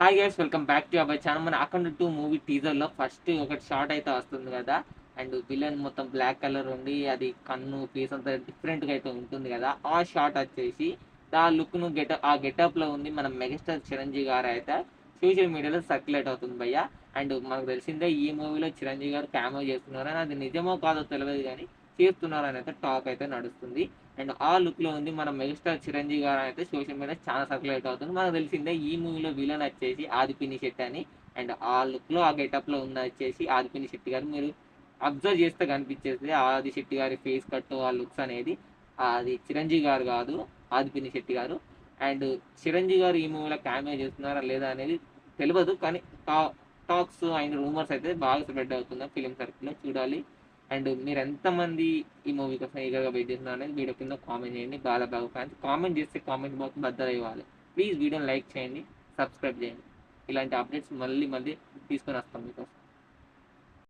Hi guys, welcome back to our channel. మన అఖండ 2 movie టీజర్లో first ఒకటి షార్ట్ అయితే వస్తుంది కదా. అండ్ విలన్ మొత్తం బ్లాక్ కలర్ ఉండి అది కన్ను ఫేస్ అంతా డిఫరెంట్గా అయితే ఉంటుంది కదా. ఆ షార్ట్ వచ్చేసి ఆ లుక్ను ఆ గెటప్లో ఉంది మన మెగాస్టార్ చిరంజీవి గారు అయితే సోషల్ మీడియాలో సర్క్యులేట్ అవుతుంది భయ్య. అండ్ మనకు తెలిసిందే ఈ మూవీలో చిరంజీవి గారు క్యామో చేస్తున్నారని, అది నిజమో కాదో తెలియదు కానీ చేస్తున్నారని అయితే టాక్ అయితే నడుస్తుంది. అండ్ ఆ లుక్లో ఉంది మన మెగాస్టార్ చిరంజీవి గారు అయితే సోషల్ మీడియా చాలా సర్క్యులేట్ అవుతుంది. మనకు తెలిసిందే ఈ మూవీలో విలన్ వచ్చేసి ఆదిపిని శెట్టి అని. అండ్ ఆ లుక్లో ఆ గెటప్లో ఉన్న వచ్చేసి ఆదిపిని శెట్టి గారు. మీరు అబ్జర్వ్ చేస్తే కనిపించేది ఆది శెట్టి గారి ఫేస్ కట్ ఆ లుక్స్ అనేది అది చిరంజీవి గారు కాదు, ఆదిపిని శెట్టి గారు. అండ్ చిరంజీవి గారు ఈ మూవీలో క్యామియో చేస్తున్నారా లేదా అనేది తెలియదు కానీ టాక్స్ అండ్ రూమర్స్ అయితే బాగా స్ప్రెడ్ అవుతుంది ఫిలిం సర్కిల్లో, చూడాలి. అండ్ మీరు ఎంతమంది ఈ మూవీ కోసం ఈగర్గా వెయిట్ చేస్తున్నారు అనేది వీడియో కింద కామెంట్ చేయండి. బాగా ఫ్యాన్స్ కామెంట్ చేస్తే కామెంట్ బాక్స్ బద్దలు ఇవ్వాలి. ప్లీజ్ వీడియోని లైక్ చేయండి, సబ్స్క్రైబ్ చేయండి. ఇలాంటి అప్డేట్స్ మళ్ళీ తీసుకొని వస్తాం మీకోసం.